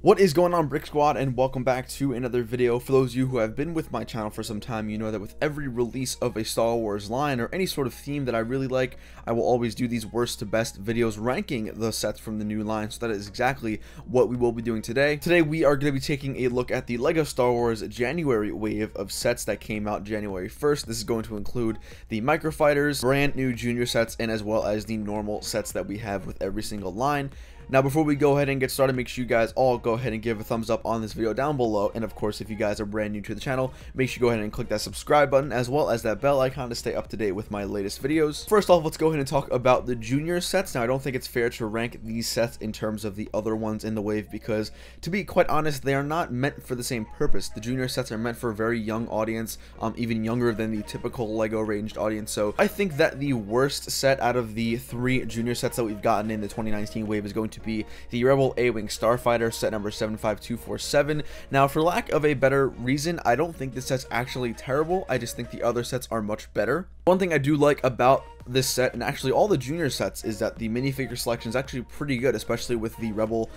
What is going on, Brick Squad, and welcome back to another video. For those of you who have been with my channel for some time, you know that with every release of a Star Wars line or any sort of theme that I really like, I will always do these worst to best videos ranking the sets from the new line. So that is exactly what we will be doing today. Today we are going to be taking a look at the LEGO Star Wars January wave of sets that came out January 1st. This is going to include the Microfighters, brand new junior sets, and as well as the normal sets that we have with every single line. Now, before we go ahead and get started, make sure you guys all go ahead and give a thumbs up on this video down below. And of course, if you guys are brand new to the channel, make sure you go ahead and click that subscribe button as well as that bell icon to stay up to date with my latest videos. First off, let's go ahead and talk about the junior sets. Now, I don't think it's fair to rank these sets in terms of the other ones in the wave because, to be quite honest, they are not meant for the same purpose. The junior sets are meant for a very young audience, even younger than the typical LEGO ranged audience. So I think that the worst set out of the three junior sets that we've gotten in the 2019 wave is going to be the XWing Starfighter set number 75247. Now, for lack of a better reason, I don't think this set's actually terrible. I just think the other sets are much better. One thing I do like about this set, and actually all the junior sets, is that the minifigure selection is actually pretty good, especially with the Rebel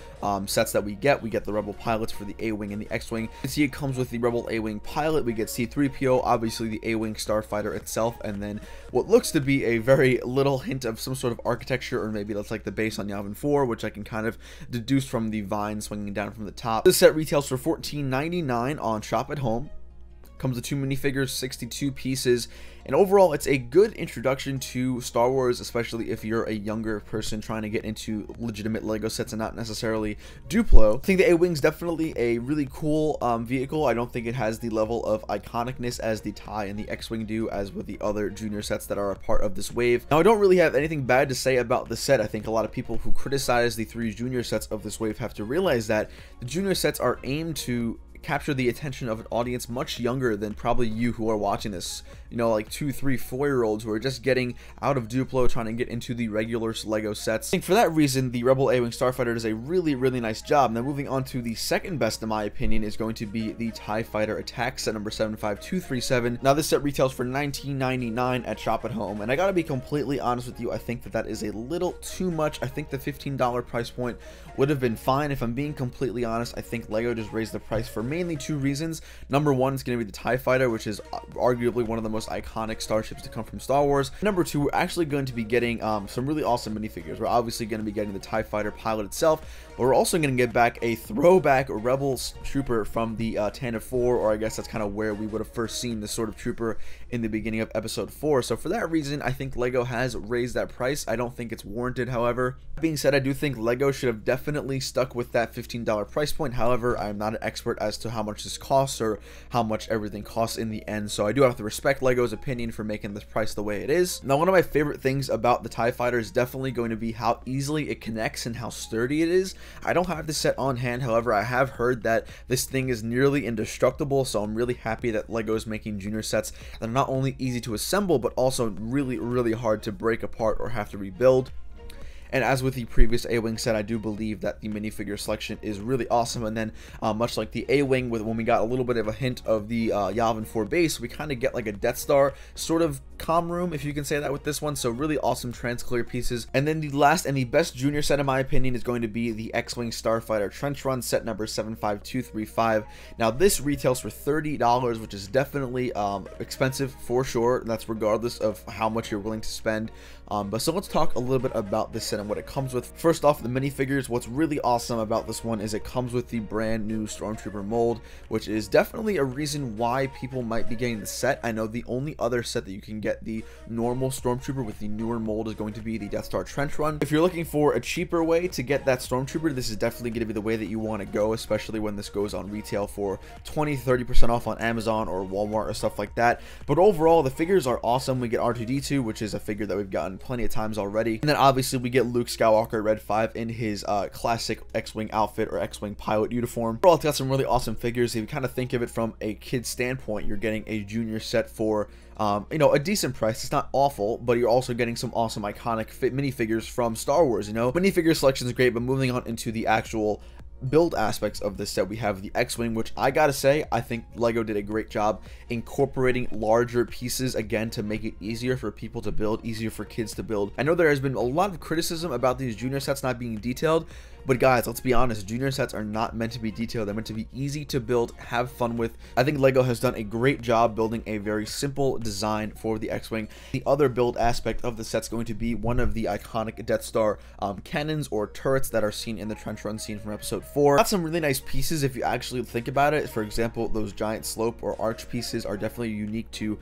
sets that we get. We get the Rebel pilots for the A-Wing and the X-Wing. You can see it comes with the Rebel A-Wing pilot. We get C-3PO, obviously the A-Wing Starfighter itself, and then what looks to be a very little hint of some sort of architecture, or maybe that's like the base on Yavin 4, which I can kind of deduce from the vine swinging down from the top. This set retails for $14.99 on Shop at Home. Comes with 2 minifigures, 62 pieces, and overall it's a good introduction to Star Wars, especially if you're a younger person trying to get into legitimate LEGO sets and not necessarily Duplo. I think the A-Wing's definitely a really cool vehicle. I don't think it has the level of iconicness as the TIE and the X-Wing do, as with the other junior sets that are a part of this wave. Now, I don't really have anything bad to say about the set. I think a lot of people who criticize the 3 junior sets of this wave have to realize that the junior sets are aimed to capture the attention of an audience much younger than probably you who are watching this, you know, like 2, 3, 4-year-olds who are just getting out of Duplo trying to get into the regular LEGO sets. I think for that reason, the Rebel A-Wing Starfighter does a really nice job. Now, moving on to the second best, in my opinion, is going to be the TIE Fighter Attack set number 75237. Now, this set retails for $19.99 at Shop at Home, and I gotta be completely honest with you, I think that that is a little too much. I think the $15 price point would have been fine. If I'm being completely honest, I think LEGO just raised the price for mainly 2 reasons. Number 1 is going to be the TIE Fighter, which is arguably one of the most iconic starships to come from Star Wars. Number 2, we're actually going to be getting some really awesome minifigures. We're obviously going to be getting the TIE Fighter pilot itself, but we're also going to get back a throwback Rebel trooper from the Tantive 4, or I guess that's kind of where we would have first seen this sort of trooper in the beginning of episode 4. So for that reason, I think LEGO has raised that price. I don't think it's warranted, however. That being said, I do think LEGO should have definitely stuck with that $15 price point. However, I'm not an expert as to how much this costs or how much everything costs in the end, so I do have to respect LEGO's opinion for making this price the way it is. Now, one of my favorite things about the TIE Fighter is definitely going to be how easily it connects and how sturdy it is. I don't have this set on hand, however, I have heard that this thing is nearly indestructible, so I'm really happy that LEGO is making junior sets that are not only easy to assemble, but also really hard to break apart or have to rebuild. And as with the previous A-Wing set, I do believe that the minifigure selection is really awesome. And then, much like the A-Wing, when we got a little bit of a hint of the Yavin 4 base, we kind of get like a Death Star sort of comm room, if you can say that, with this one. So really awesome trans-clear pieces. And then the last and the best junior set, in my opinion, is going to be the X-Wing Starfighter Trench Run set number 75235. Now, this retails for $30, which is definitely expensive for sure. And that's regardless of how much you're willing to spend. But so let's talk a little bit about this set and what it comes with. First off, the minifigures. What's really awesome about this one is it comes with the brand new Stormtrooper mold, which is definitely a reason why people might be getting the set. I know the only other set that you can get the normal Stormtrooper with the newer mold is going to be the Death Star Trench Run. If you're looking for a cheaper way to get that Stormtrooper, this is definitely going to be the way that you want to go, especially when this goes on retail for 20-30% off on Amazon or Walmart or stuff like that. But overall, the figures are awesome. We get R2-D2, which is a figure that we've gotten plenty of times already, and then obviously we get Luke Skywalker Red 5 in his classic X-Wing outfit or X-Wing pilot uniform. Overall, it's got some really awesome figures. If you kind of think of it from a kid's standpoint, you're getting a junior set for you know, a decent price. It's not awful, but you're also getting some awesome iconic minifigures from Star Wars. You know, minifigure selection is great, but moving on into the actual build aspects of this set, we have the X-Wing, which I gotta say, I think LEGO did a great job incorporating larger pieces, again, to make it easier for people to build, easier for kids to build. I know there has been a lot of criticism about these junior sets not being detailed, but guys, let's be honest, junior sets are not meant to be detailed. They're meant to be easy to build, have fun with. I think LEGO has done a great job building a very simple design for the X-Wing. The other build aspect of the set's going to be one of the iconic Death Star cannons or turrets that are seen in the trench run scene from episode 4. Got some really nice pieces if you actually think about it. For example, those giant slope or arch pieces are definitely unique to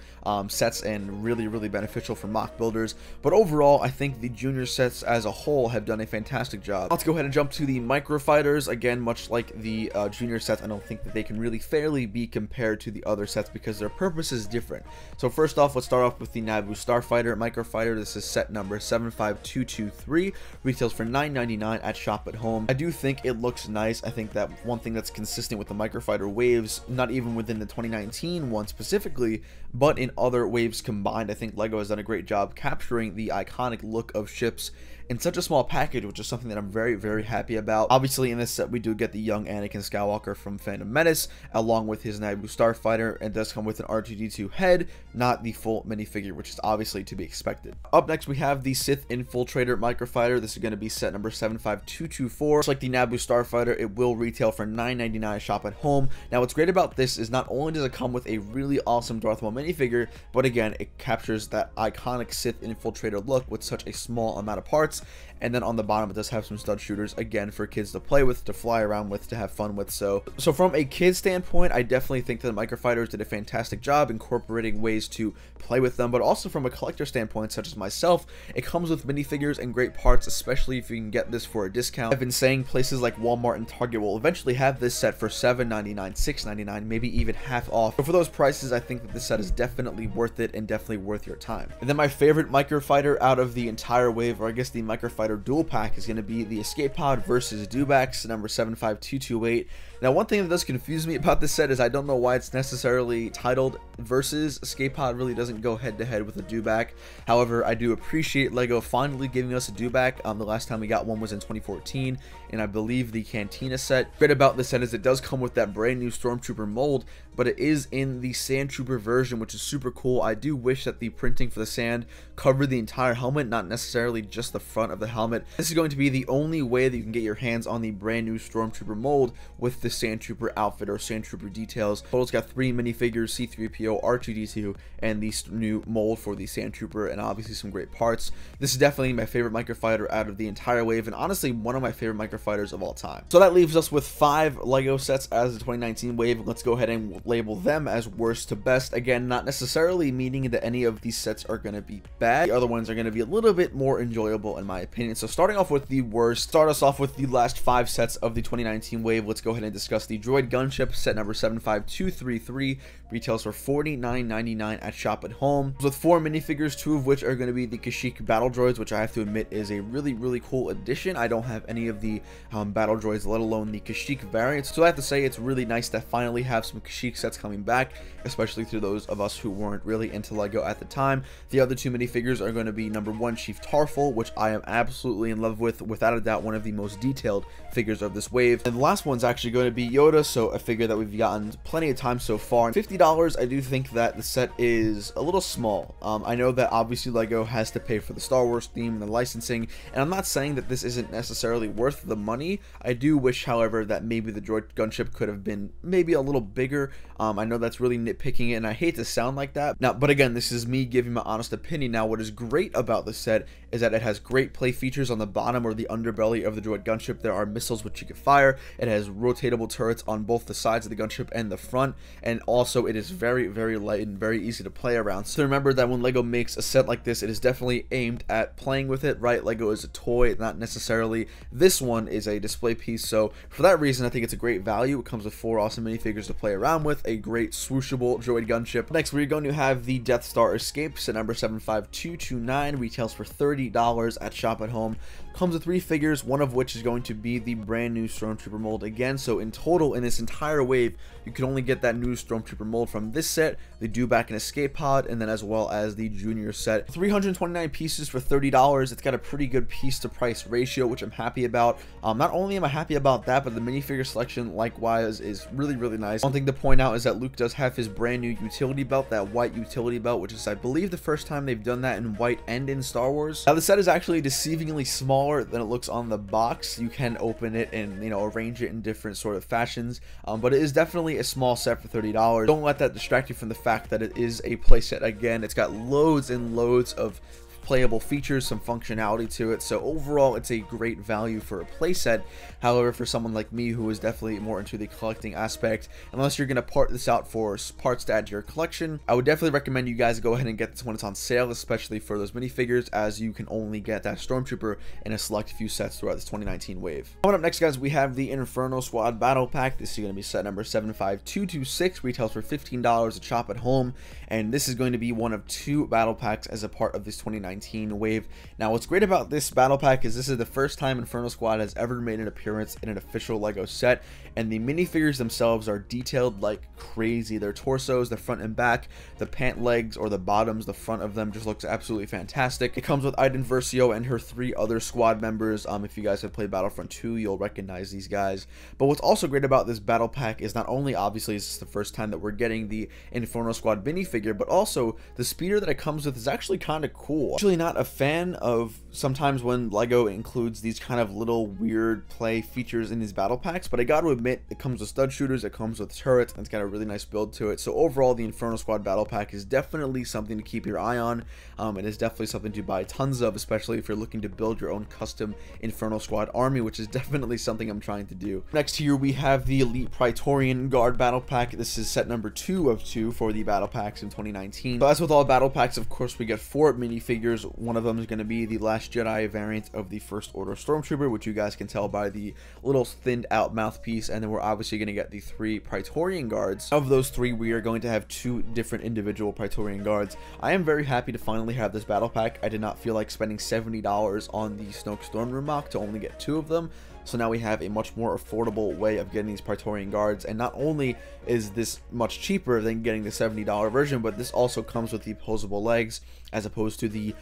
sets and really beneficial for mock builders. But overall, I think the junior sets as a whole have done a fantastic job. Let's go ahead and jump to the Microfighters. Again, much like the junior sets, I don't think that they can really fairly be compared to the other sets because their purpose is different. So first off, let's start off with the Naboo Starfighter Microfighter. This is set number 75223, retails for $9.99 at Shop at Home. I do think it looks nice. I think that one thing that's consistent with the Microfighter waves, not even within the 2019 one specifically, but in other waves combined, I think LEGO has done a great job capturing the iconic look of ships in such a small package, which is something that I'm very happy about. Obviously, in this set, we do get the young Anakin Skywalker from Phantom Menace, along with his Naboo Starfighter, and does come with an R2-D2 head, not the full minifigure, which is obviously to be expected. Up next, we have the Sith Infiltrator Microfighter. This is going to be set number 75224. Just like the Naboo Starfighter, it will retail for $9.99 Shop at Home. Now, what's great about this is not only does it come with a really awesome Darth Maul minifigure, but again, it captures that iconic Sith Infiltrator look with such a small amount of parts. And then on the bottom, it does have some stud shooters, again, for kids to play with, to fly around with, to have fun with. So from a kid standpoint, I definitely think that the Microfighters did a fantastic job incorporating ways to play with them. But also from a collector standpoint, such as myself, it comes with minifigures and great parts, especially if you can get this for a discount. I've been saying places like Walmart and Target will eventually have this set for $7.99, $6.99, maybe even half off. So for those prices, I think that this set is definitely worth it and definitely worth your time. And then my favorite Microfighter out of the entire wave, or I guess the Microfighter dual pack, is going to be the Escape Pod versus Dewbacks, number 75228. Now, one thing that does confuse me about this set is I don't know why it's necessarily titled versus. Escape Pod really doesn't go head to head with a Dewback. However, I do appreciate LEGO finally giving us a Dewback. The last time we got one was in 2014, and I believe the Cantina set. Great about this set is it does come with that brand new Stormtrooper mold, but it is in the Sand Trooper version, which is super cool. I do wish that the printing for the sand covered the entire helmet, not necessarily just the front of the helmet. This is going to be the only way that you can get your hands on the brand new Stormtrooper mold with the Sand Trooper outfit or Sand Trooper details. Total's got 3 minifigures, C-3PO, R2-D2, and the new mold for the Sand Trooper, and obviously some great parts. This is definitely my favorite Microfighter out of the entire wave, and honestly one of my favorite Microfighters of all time. So that leaves us with 5 LEGO sets as the 2019 wave. Let's go ahead and label them as worst to best. Again, not necessarily meaning that any of these sets are going to be bad. The other ones are going to be a little bit more enjoyable in my opinion. So starting off with the worst, start us off with the last 5 sets of the 2019 wave. Let's go ahead and discuss the Droid Gunship, set number 75233, retails for $49.99 at Shop at Home, with 4 minifigures, 2 of which are going to be the Kashyyyk battle droids, which I have to admit is a really cool addition. I don't have any of the battle droids, let alone the Kashyyyk variants, so I have to say it's really nice to finally have some Kashyyyk sets coming back, especially to those of us who weren't really into LEGO at the time. The other 2 minifigures are going to be number 1, Chief Tarful, which I am absolutely in love with, without a doubt one of the most detailed figures of this wave, and the last one's actually going to be Yoda, so a figure that we've gotten plenty of time so far. $50, I do think that the set is a little small. I know that obviously LEGO has to pay for the Star Wars theme and the licensing, and I'm not saying that this isn't necessarily worth the money. I do wish, however, that maybe the Droid Gunship could have been maybe a little bigger. I know that's really nitpicking it, and I hate to sound like that. Now, but again, this is me giving my honest opinion. Now, what is great about this set is that it has great play features on the bottom or the underbelly of the Droid Gunship. There are missiles which you can fire. It has rotatable turrets on both the sides of the gunship and the front, and also it is very light and very easy to play around. So remember that when LEGO makes a set like this, it is definitely aimed at playing with it, right? LEGO is a toy, not necessarily. This one is a display piece, so for that reason, I think it's a great value. It comes with 4 awesome minifigures to play around with, a great swooshable Droid Gunship. Next, we're going to have the Death Star Escape, set number 75229, retails for $30 $30 at Shop at Home. Comes with 3 figures, one of which is going to be the brand new Stormtrooper mold again. So in total, in this entire wave, you can only get that new Stormtrooper mold from this set, the Dewback and Escape Pod, and then as well as the Junior set. 329 pieces for $30. It's got a pretty good piece to price ratio, which I'm happy about. Not only am I happy about that, but the minifigure selection likewise is really, really nice. One thing to point out is that Luke does have his brand new utility belt, that white utility belt, which is, I believe, the first time they've done that in white and in Star Wars. Now, the set is actually deceivingly smaller than it looks on the box. You can open it and, you know, arrange it in different sort of fashions, but it is definitely a small set for $30. Don't let that distract you from the fact that it is a playset. Again, it's got loads and loads of playable features, some functionality to it, so overall it's a great value for a playset. However, for someone like me who is definitely more into the collecting aspect, unless you're going to part this out for parts to add to your collection, I would definitely recommend you guys go ahead and get this when it's on sale, especially for those minifigures, as you can only get that Stormtrooper in a select few sets throughout this 2019 wave. Coming up next, guys, we have the Inferno Squad Battle Pack. This is going to be set number 75226, retails for $15 at Shop at Home, and this is going to be one of 2 battle packs as a part of this 2019 wave. Now, what's great about this battle pack is this is the first time Inferno Squad has ever made an appearance in an official LEGO set, and the minifigures themselves are detailed like crazy. Their torsos, the front and back, the pant legs or the bottoms, the front of them just looks absolutely fantastic. It comes with Iden Versio and her 3 other squad members. If you guys have played Battlefront 2, you'll recognize these guys. But what's also great about this battle pack is not only obviously is this the first time that we're getting the Inferno Squad minifigure, but also the speeder that it comes with is actually kind of cool. Actually not a fan of sometimes when LEGO includes these kind of little weird play features in these battle packs, but I got to admit, it comes with stud shooters, it comes with turrets, and it's got a really nice build to it. So overall, the Inferno Squad battle pack is definitely something to keep your eye on. It is definitely something to buy tons of, especially if you're looking to build your own custom Inferno Squad army, which is definitely something I'm trying to do. Next here we have the Elite Praetorian Guard battle pack. This is set number 2 of 2 for the battle packs in 2019. So as with all battle packs, of course, we get 4 minifigures. One of them is going to be the Last Jedi variant of the First Order Stormtrooper, which you guys can tell by the little thinned out mouthpiece, and then we're obviously going to get the 3 Praetorian guards. Of those 3, we are going to have 2 different individual Praetorian guards. I am very happy to finally have this battle pack. I did not feel like spending $70 on the Snoke Storm Room mock to only get 2 of them. So now we have a much more affordable way of getting these Praetorian guards, and not only is this much cheaper than getting the $70 version, but this also comes with the opposable legs, as opposed to the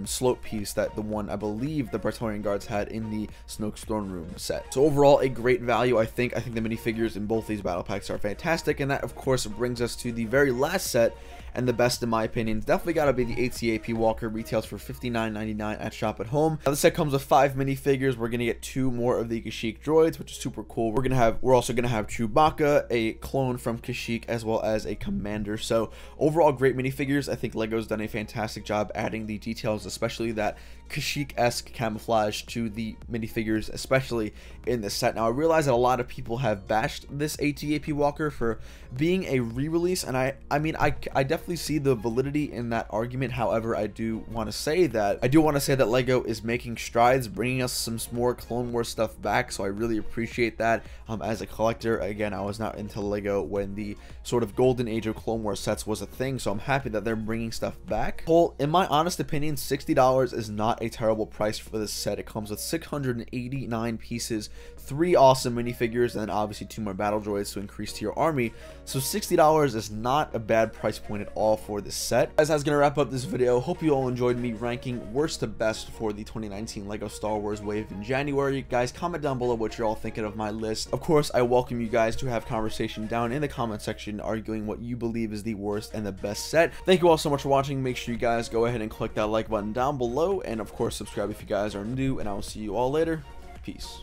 slope piece that the one I believe the Praetorian guards had in the Snoke Storm Room set. So overall, a great value. I think the minifigures in both these battle packs are fantastic, and that of course brings us to the very last set, and the best in my opinion. It's definitely got to be the HCAP Walker. Retails for $59.99 at Shop at Home. Now, this set comes with 5 minifigures. We're gonna get 2 more of the Kashyyyk droids, which is super cool. We're also gonna have Chewbacca, a clone from Kashyyyk, as well as a commander. So overall, great minifigures. I think LEGO's done a fantastic job adding the details, especially that Kashyyyk-esque camouflage to the minifigures, especially in this set. Now, I realize that a lot of people have bashed this HCAP Walker for being a re-release, and I mean, I definitely see the validity in that argument. However, I do want to say that LEGO is making strides, bringing us some more Clone Wars stuff back, so I really appreciate that. As a collector, again, I was not into LEGO when the sort of golden age of Clone Wars sets was a thing, so I'm happy that they're bringing stuff back. Well, in my honest opinion, $60 is not a terrible price for this set. It comes with 689 pieces, 3 awesome minifigures, and then obviously 2 more battle droids to increase to your army. So $60 is not a bad price point at all for this set. Guys, that's gonna wrap up this video. Hope you all enjoyed me ranking worst to best for the 2019 LEGO Star Wars wave in January. Guys, comment down below what you're all thinking of my list. Of course, I welcome you guys to have conversation down in the comment section, arguing what you believe is the worst and the best set. Thank you all so much for watching. Make sure you guys go ahead and click that like button down below, and of course subscribe if you guys are new, and I will see you all later. Peace.